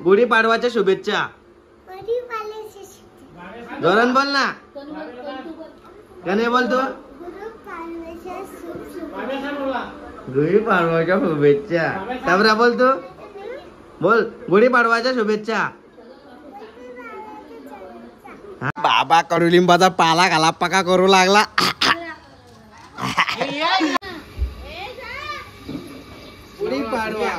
गुढीपाडवाच्या शुभेच्छा. जोरान बोल ना. कने बोल तू. गुढीपाडवाच्या शुभेच्छा. तबरा बोल तू. बोल गुढीपाडवाच्या शुभेच्छा. बाबा कडुलिंबाचा पाला घाला पका करू लागला. गुढीपाडवा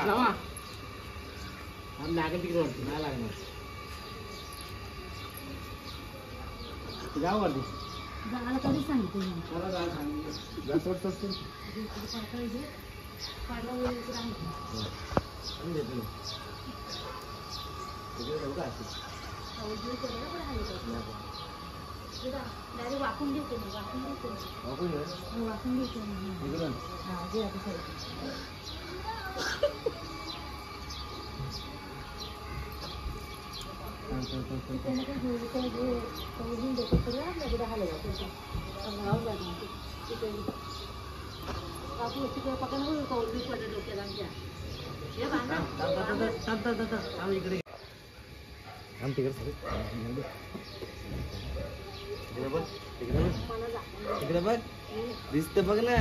दिसते बघ ना.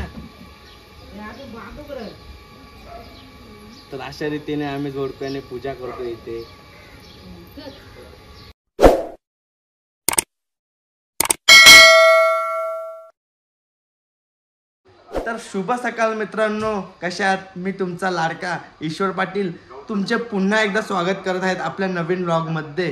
तर अशा रीतीने आम्ही जोडप्याने पूजा करतो इथे. तर शुभ सकाळ मित्रांनो, कशात मी तुमचा लाडका ईश्वर पाटील तुमचे पुन्हा एकदा स्वागत करत आहेत आपल्या नवीन व्लॉग मध्ये.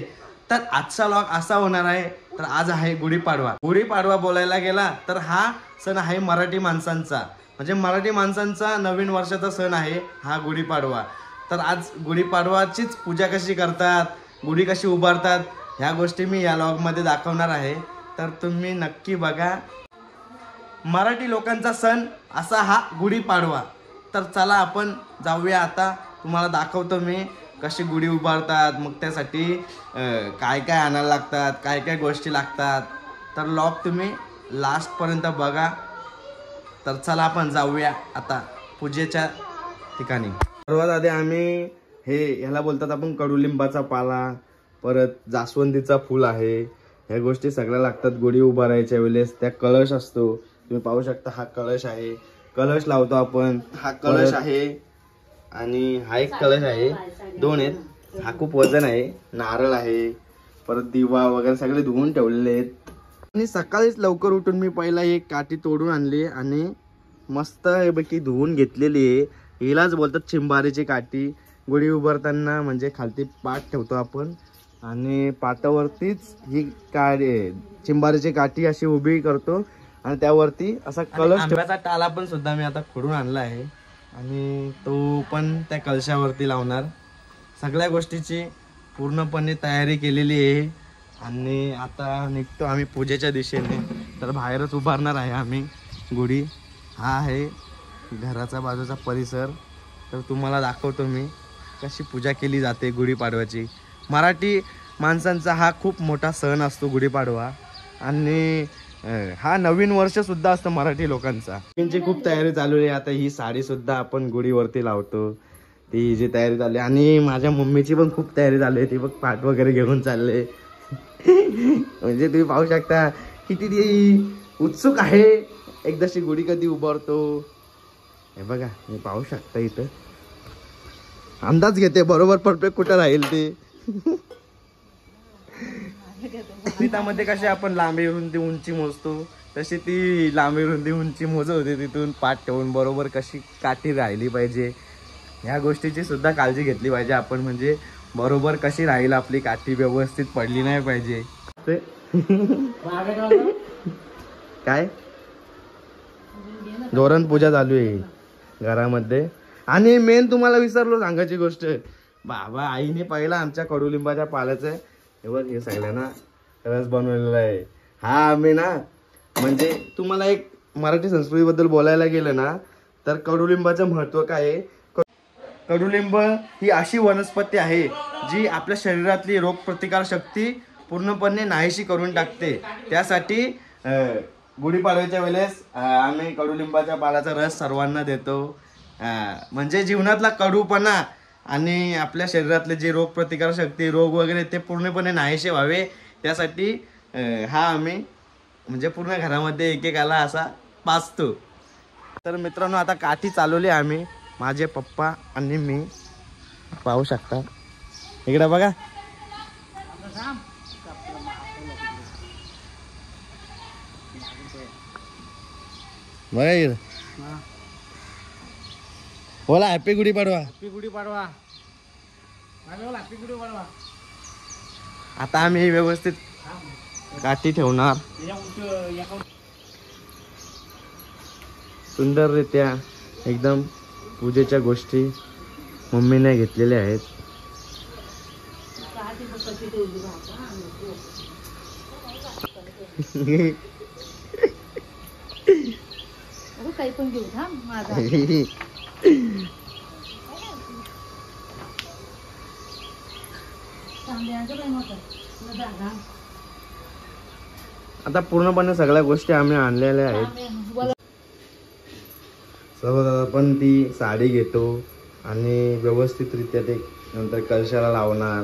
तर आजचा व्लॉग असा होणार आहे. तर आज आहे गुढीपाडवा. गुढीपाडवा बोलायला गेला तर हा सण आहे मराठी माणसांचा, म्हणजे मराठी माणसांचा नवीन वर्षाचा सण आहे हा गुढीपाडवा. तर आज गुढीपाडवाचीच पूजा कशी करतात, गुढी कशी उभारतात, ह्या गोष्टी मी या व्लॉगमध्ये दाखवणार आहे. तर तुम्ही नक्की बघा. मराठी लोकांचा सण असा हा गुढीपाडवा. तर चला आपण जाऊया. आता तुम्हाला दाखवतो मी कशी गुढी उभारतात, मग त्यासाठी काय काय आणायला लागतात, काय काय गोष्टी लागतात. तर व्लॉग तुम्ही लास्टपर्यंत बघा. तर चला आपण जाऊया आता पूजेच्या ठिकाणी. सर्वात आधी आम्ही ह्याला बोलतात आपण कडुलिंबाचा पाला, परत जास्वंदीचा फूल आहे, ह्या गोष्टी सगळ्या लागतात गुढी उभारायच्या वेळेस. त्या कळश असतो, तुम्ही पाहू शकता हा कळश आहे, कळश लावतो आपण. हा कळश आहे आणि हा एक कळश आहे, दोन आहेत. हा खूप वजन आहे. नारळ आहे, परत दिवा वगैरे सगळे धुवून ठेवलेले आहेत. आणि सकाळीच लवकर उठून मी पहिला एक काठी तोडून आणली आणि मस्त पैकी धुवून घेतलेली आहे. हिलाच बोलतात चिंबारीची काठी. गुढी उभारताना म्हणजे खालती पाट ठेवतो आपण आणि पाटावरतीच ही चिंबारीची काठी अशी उभी करतो आणि त्यावरती असा कलश. आंब्याचा टाला पण सुद्धा मी आता खोडून आणला आहे आणि तो पण त्या कलशावरती लावणार. सगळ्या गोष्टीची पूर्णपणे तयारी केलेली आहे आणि आता निघतो आम्ही पूजेच्या दिशेने. तर बाहेरच उभारणार आहे आम्ही गुढी. हा आहे घराचा बाजूचा परिसर. तर तुम्हाला दाखवतो मी कशी पूजा केली जाते गुढीपाडव्याची. मराठी माणसांचा हा खूप मोठा सण असतो गुढीपाडवा आणि हा नवीन वर्ष सुद्धा असतं मराठी लोकांचा. त्यांची खूप तयारी चालू आहे. आता ही साडी सुद्धा आपण गुढीवरती लावतो, ती जी तयारी चालली. आणि माझ्या मम्मीची पण खूप तयारी चालू आहे. ती बघ पाट वगैरे घेऊन चालले. म्हणजे तुम्ही पाहू शकता किती ती उत्सुक आहे एकदाशी गुढी कधी उभारतो. हे बघा, मी पाहू शकता इथं अंदाज घेते बरोबर परफेक्ट कुठं राहील ते. त्यामध्ये कशी आपण लांबी रुंदी उंची मोजतो तशी ती लांबी रुंदी उंची मोजत होती. तिथून पाठ ठेवून बरोबर कशी काठी राहिली पाहिजे ह्या गोष्टीची सुद्धा काळजी घेतली पाहिजे आपण. म्हणजे बरोबर कशी राहील आपली काठी, व्यवस्थित पडली नाही पाहिजे. काय धोरण पूजा चालू आहे घरामध्ये. आणि मेन तुम्हाला विसरलो सांगायची गोष्ट, बाबा आईने पहिला आमच्या कडुलिंबाच्या पाल्याचं हे सगळ्यांना रस बनवलेला आहे. हा आम्ही ना, म्हणजे तुम्हाला एक मराठी संस्कृतीबद्दल बोलायला गेलं ना तर कडुलिंबाचं महत्त्व काय आहे. कडुलिंब ही अशी वनस्पती आहे जी आपल्या शरीरातली रोगप्रतिकार शक्ती पूर्णपणे नाहीशी करून टाकते. त्यासाठी गुढीपाडव्याच्या वेळेस आम्ही कडुलिंबाच्या पाल्याचा रस सर्वांना देतो. म्हणजे जीवनातला कडूपणा आणि आपल्या शरीरातले जे रोगप्रतिकारशक्ती रोग वगैरे ते पूर्णपणे नाहीसे व्हावे त्यासाठी हा आम्ही म्हणजे पूर्ण घरामध्ये एकेकाला असा पाचतो. तर मित्रांनो आता काठी चालवली आम्ही, माझे पप्पा आणि मी. पाहू शकता इकडे बघा. बघा इकडे. बोला happy Gudhipadwa. Happy Gudhipadwa. Happy Gudhipadwa. आता आम्ही व्यवस्थित काठी ठेवणार सुंदररित्या एकदम. पूजेच्या गोष्टी मम्मीने घेतलेल्या आहेत. काही पण घेऊ हा माझा. आता पूर्णपणे सगळ्या गोष्टी आम्ही आणलेल्या आहेत. सर्व आपण ती साडी घेतो आणि व्यवस्थितरित्या ते नंतर कलशाला लावणार.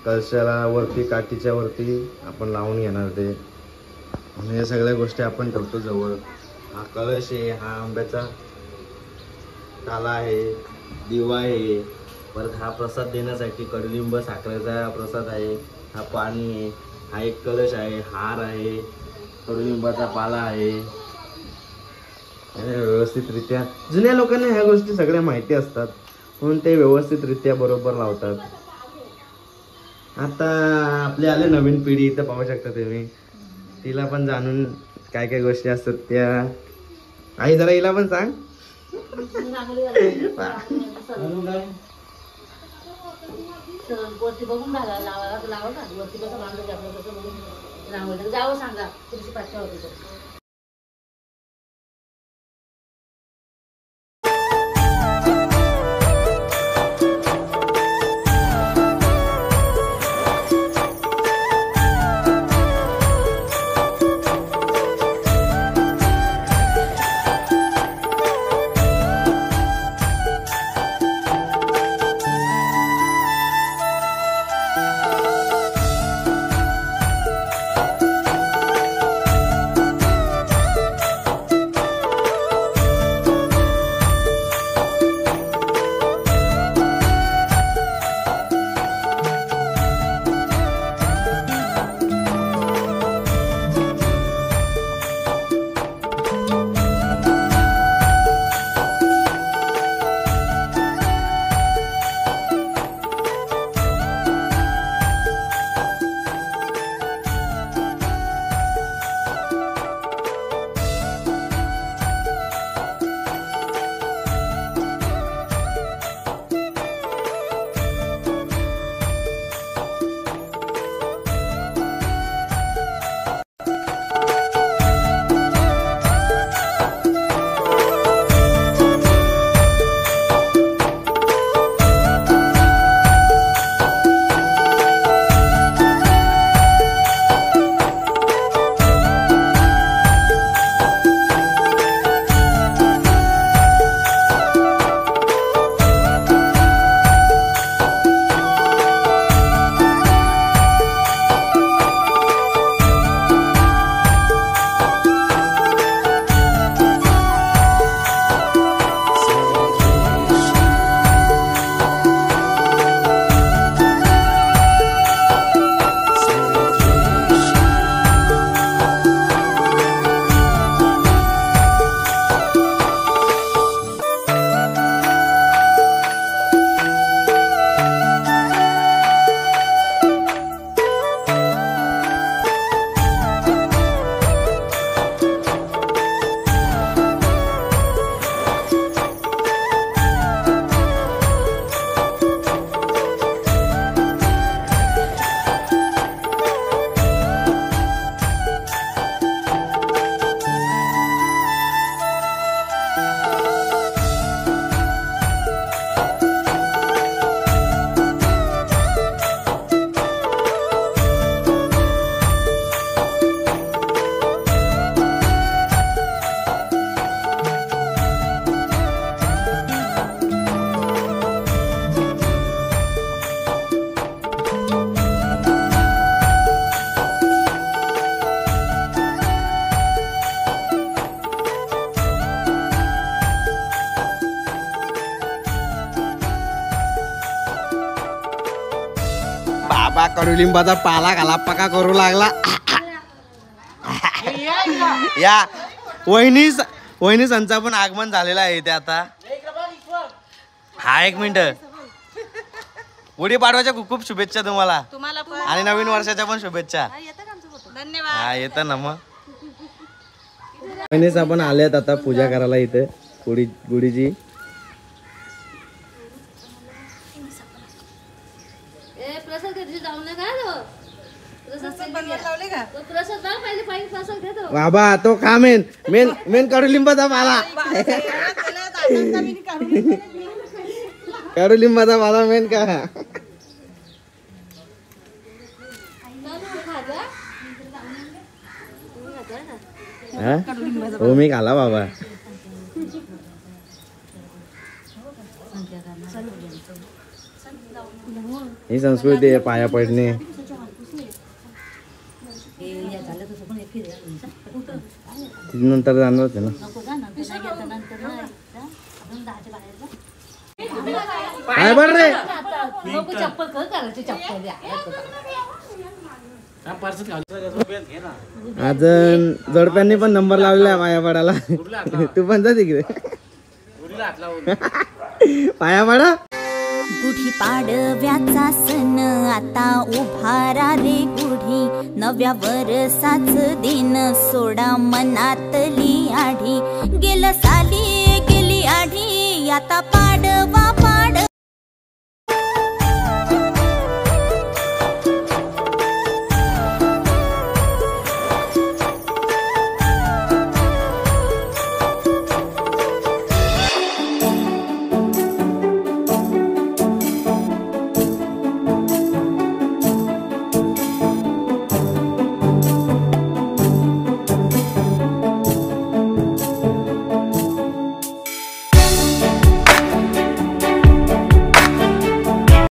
कलशाला वरती काठीच्या वरती आपण लावून घेणार ते. आणि या सगळ्या गोष्टी आपण ठेवतो जवळ. हा कलश आहे, हा आंब्याचा ताला आहे, दिवा आहे. परत हा प्रसाद देण्यासाठी कडुलिंब साखरेचा प्रसाद आहे. हा पाणी आहे, हा एक कलश आहे, हार आहे, कडुलिंबाचा पाला आहे. व्यवस्थितरित्या जुन्या लोकांना ह्या गोष्टी सगळ्या माहिती असतात म्हणून ते व्यवस्थितरित्या बरोबर लावतात. आता आपले आले नवीन पिढी इथं पाहू शकता तुम्ही. तिला पण जाणून काय काय गोष्टी असतात त्या. आई जरा हिला पण सांग. वरती बघून लावा का वरती कसं बांधलं आपलं कसं बघून रांगोळी जावं सांगा तुमची पाठ्या होती. बाबा कडुलिंबाचा पाला घाला पका करू लागला. या वहिनी संचा पण आगमन झालेला आहे इथे आता. हा 1 मिनिट. गुढीपाडव्याच्या खूप खूप शुभेच्छा तुम्हाला आणि नवीन वर्षाच्या पण शुभेच्छा. धन्यवाद. हा येतं ना मग. वहिनीच आपण आल्यात आता पूजा करायला इथे गुढीची. प्रसाद घेतली जाऊ नका. प्रसाद पहिले प्रसाद घेतो. बाबा तो का मेन कडुलिंबाचा पाला. कडुलिंबाचा पाला मेन का. हो मी खाला बाबा. ही संस्कृती आहे पाया पडणे. नंतर जाणार होते ना. काय बर रे चप्पल करायची चप्पल द्या. आज जोडप्यांनी पण नंबर लावलेला पाया पडायला. तू पण जा तिकडे पाया पडा. गुढी पाडव्याचा सण आता उभारा रे गुढी. नव्या वर्षाच दिन सोडा मनातली आढी. गेलं साली गेली आढी आता पाडवा